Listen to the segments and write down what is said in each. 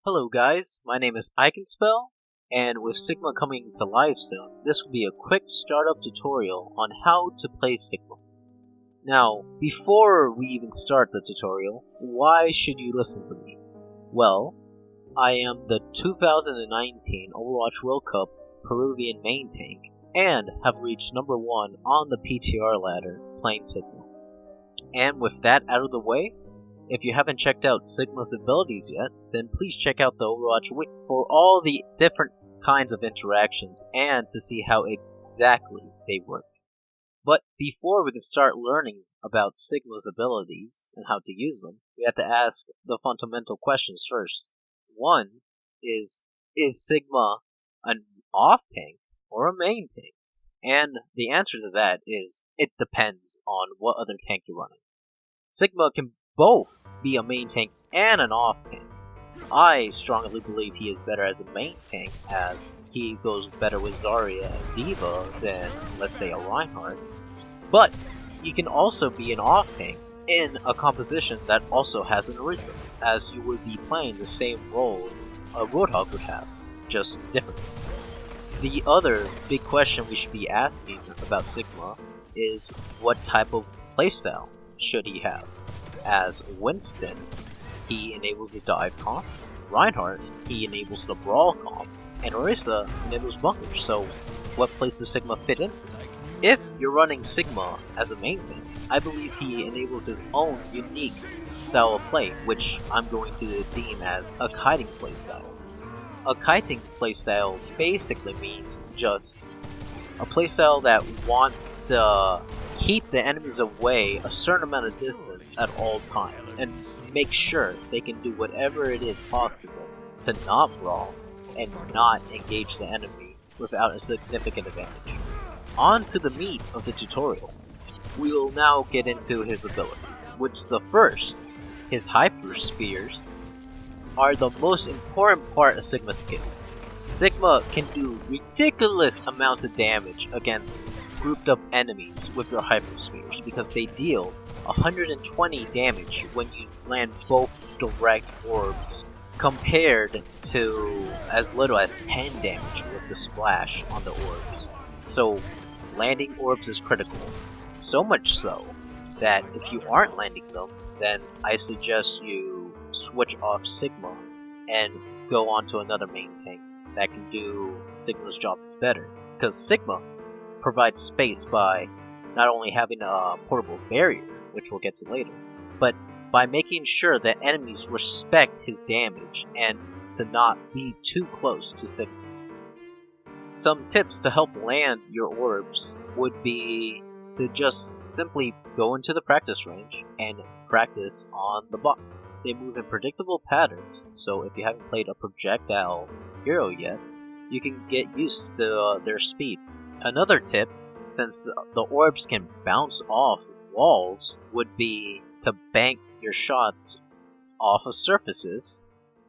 Hello guys, my name is Iconspell, and with Sigma coming to live soon, this will be a quick startup tutorial on how to play Sigma. Now, before we even start the tutorial, why should you listen to me? Well, I am the 2019 Overwatch World Cup Peruvian main tank, and have reached number 1 on the PTR ladder playing Sigma. And with that out of the way, if you haven't checked out Sigma's abilities yet, then please check out the Overwatch Wiki for all the different kinds of interactions and to see how exactly they work. But before we can start learning about Sigma's abilities and how to use them, we have to ask the fundamental questions first. One is Sigma an off tank or a main tank? And the answer to that is, it depends on what other tank you're running. Sigma can both be a main tank and an off tank. I strongly believe he is better as a main tank, as he goes better with Zarya and D.Va than, let's say, a Reinhardt. But you can also be an off tank in a composition that also has an Orisa, as you would be playing the same role a Roadhog would have, just different. The other big question we should be asking about Sigma is, what type of playstyle should he have? As Winston, he enables the dive comp, Reinhardt, he enables the brawl comp, and Orisa enables bunker, so what place does Sigma fit into? If you're running Sigma as a main tank, I believe he enables his own unique style of play, which I'm going to theme as a kiting playstyle. A kiting playstyle basically means just a playstyle that wants to keep the enemies away a certain amount of distance at all times, and make sure they can do whatever it is possible to not brawl and not engage the enemy without a significant advantage. On to the meat of the tutorial. We will now get into his abilities, which the first, his Hyper Spears, are the most important part of Sigma's skill. Sigma can do ridiculous amounts of damage against grouped up enemies with your Hyper Spears, because they deal 120 damage when you land both direct orbs, compared to as little as 10 damage with the splash on the orbs. So landing orbs is critical, so much so that if you aren't landing them, then I suggest you switch off Sigma and go on to another main tank that can do Sigma's jobs better, because Sigma provides space by not only having a portable barrier, which we'll get to later, but by making sure that enemies respect his damage and to not be too close to Sigma. Some tips to help land your orbs would be to just simply go into the practice range and practice on the bots. They move in predictable patterns, so if you haven't played a projectile hero yet, you can get used to their speed. Another tip, since the orbs can bounce off walls, would be to bank your shots off of surfaces,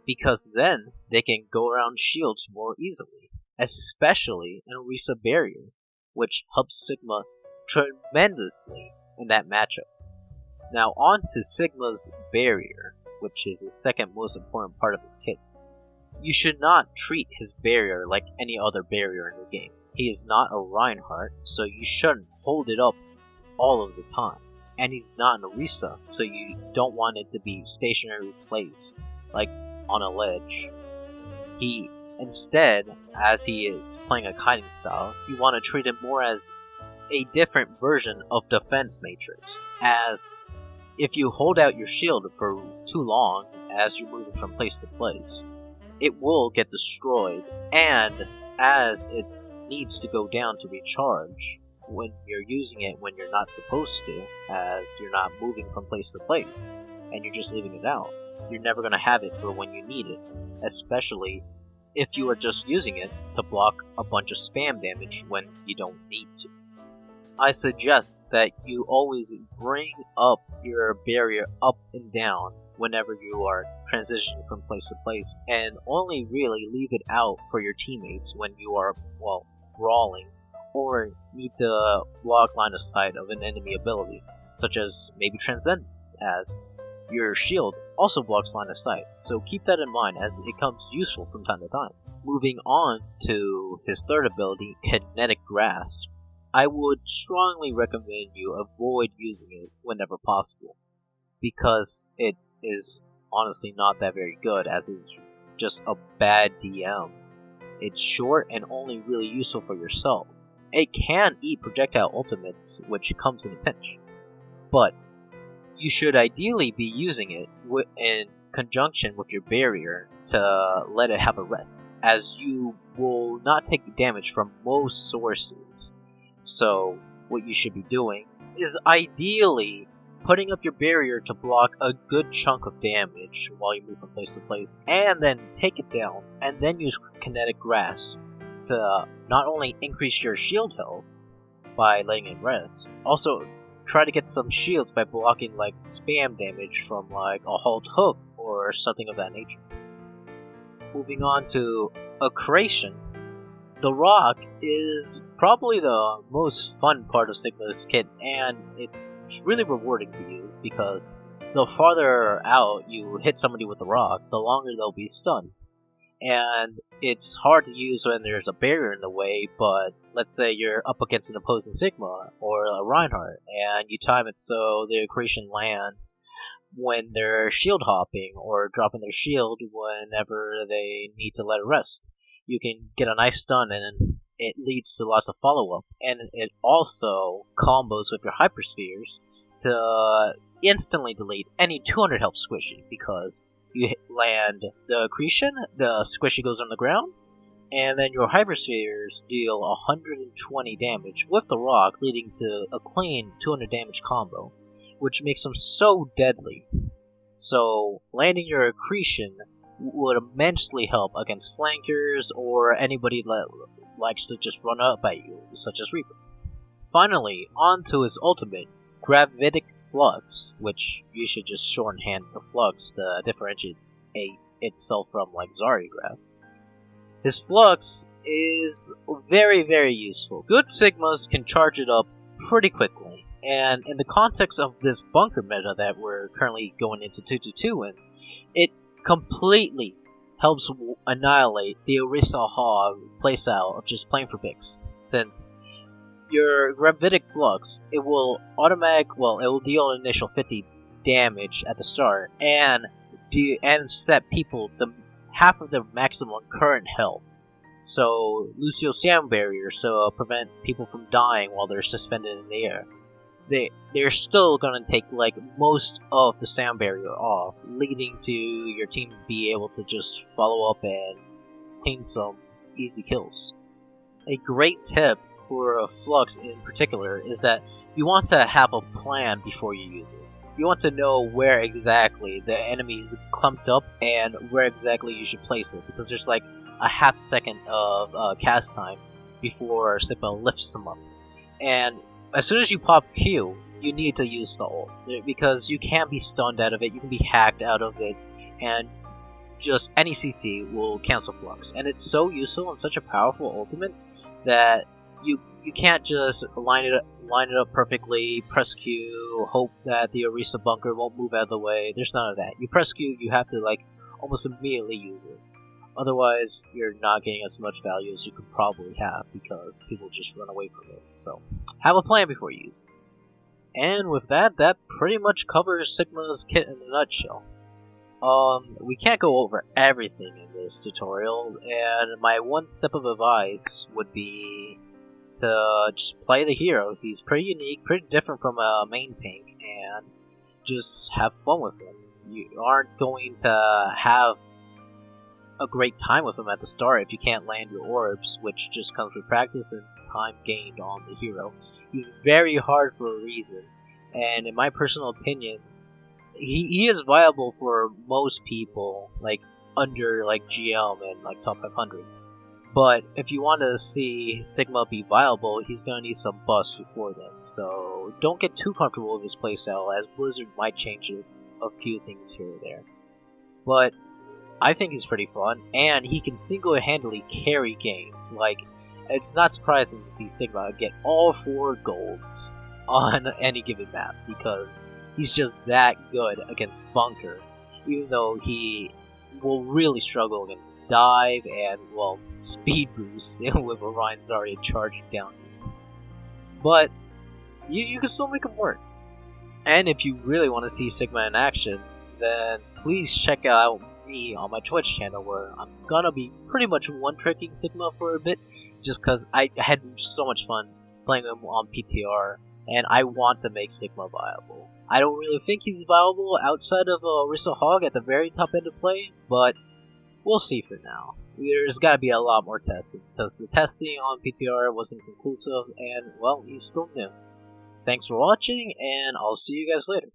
because then they can go around shields more easily, especially in Orisa Barrier, which helps Sigma tremendously in that matchup. Now on to Sigma's Barrier, which is the second most important part of his kit. You should not treat his barrier like any other barrier in the game. He is not a Reinhardt, so you shouldn't hold it up all of the time. And he's not an Orisa, so you don't want it to be stationary place, like on a ledge. Instead, as he is playing a kiting style, you want to treat him more as a different version of Defense Matrix, as if you hold out your shield for too long as you're moving from place to place, it will get destroyed, and as it needs to go down to recharge when you're using it when you're not supposed to, as you're not moving from place to place, and you're just leaving it out, you're never going to have it for when you need it, especially if you are just using it to block a bunch of spam damage when you don't need to. I suggest that you always bring up your barrier up and down whenever you are transitioning from place to place, and only really leave it out for your teammates when you are, well, brawling or need to block line of sight of an enemy ability, such as maybe Transcendence, as Your shield also blocks line of sight, so keep that in mind as it comes useful from time to time. Moving on to his third ability, Kinetic Grasp. I would strongly recommend you avoid using it whenever possible, because it is honestly not that very good, as it's just a bad DM. It's short and only really useful for yourself. It can eat projectile ultimates, which comes in a pinch, but you should ideally be using it in conjunction with your barrier to let it have a rest, as you will not take damage from most sources. So what you should be doing is ideally putting up your barrier to block a good chunk of damage while you move from place to place, and then take it down, and then use Kinetic Grasp to not only increase your shield health by letting it rest, also try to get some shields by blocking like spam damage from like a halt hook or something of that nature. Moving on to Accretion. The rock is probably the most fun part of Sigma's kit, and it's really rewarding to use because the farther out you hit somebody with the rock, the longer they'll be stunned. And it's hard to use when there's a barrier in the way, but let's say you're up against an opposing Sigma or a Reinhardt, and you time it so the Accretion lands when they're shield hopping or dropping their shield whenever they need to let it rest. You can get a nice stun, and it leads to lots of follow-up, and it also combos with your hyperspheres to instantly delete any 200 health squishy, because you land the Accretion, the squishy goes on the ground, and then your hyperspheres deal 120 damage with the rock, leading to a clean 200 damage combo, which makes them so deadly. So landing your Accretion would immensely help against flankers or anybody that likes to just run up at you, such as Reaper. Finally, on to his ultimate, Gravitic Flux, which you should just shorthand to Flux to differentiate itself from like Zarigraph. His Flux is very, very useful. Good Sigmas can charge it up pretty quickly, and in the context of this bunker meta that we're currently going into 2-2-2 in, it completely helps annihilate the Orisa Hog playstyle of just playing for picks, since your Gravitic Flux, it will deal an initial 50 damage at the start, and set people to half of their maximum current health. So Lucio Sound Barrier, so prevent people from dying while they're suspended in the air. They're still gonna take like most of the sound barrier off, leading to your team be able to just follow up and clean some easy kills. A great tip for a Flux in particular is that you want to have a plan before you use it. You want to know where exactly the enemy is clumped up and where exactly you should place it, because there's like a half second of cast time before Sigma lifts them up. And as soon as you pop Q, you need to use the ult, because you can be stunned out of it, you can be hacked out of it, and just any CC will cancel Flux. And it's so useful and such a powerful ultimate that you can't just line it up perfectly, press Q, hope that the Orisa bunker won't move out of the way. There's none of that. You press Q, you have to like almost immediately use it. Otherwise, you're not getting as much value as you could probably have, because people just run away from it. So, have a plan before you use it. And with that pretty much covers Sigma's kit in a nutshell. We can't go over everything in this tutorial, and my one step of advice would be to just play the hero. He's pretty unique, pretty different from a main tank, and just have fun with him. You aren't going to have a great time with him at the start if you can't land your orbs, which just comes with practice and time gained on the hero. He's very hard for a reason, and in my personal opinion, he is viable for most people, like under like GM and like top 500. But if you want to see Sigma be viable, he's going to need some buffs before then. So don't get too comfortable with his playstyle, as Blizzard might change a few things here or there. But I think he's pretty fun, and he can single-handedly carry games. Like, it's not surprising to see Sigma get all 4 golds on any given map, because he's just that good against Bunker, even though he will really struggle against Dive and, well, Speed Boost with Orion Zarya charging down. But you can still make him work. And if you really want to see Sigma in action, then please check out me on my Twitch channel, where I'm gonna be pretty much one-tricking Sigma for a bit, just because I had so much fun playing him on PTR, and I want to make Sigma viable. I don't really think he's viable outside of Orisa Hog at the very top end of play, but we'll see for now. There's gotta be a lot more testing, because the testing on PTR wasn't conclusive, and, well, he's still new. Thanks for watching, and I'll see you guys later.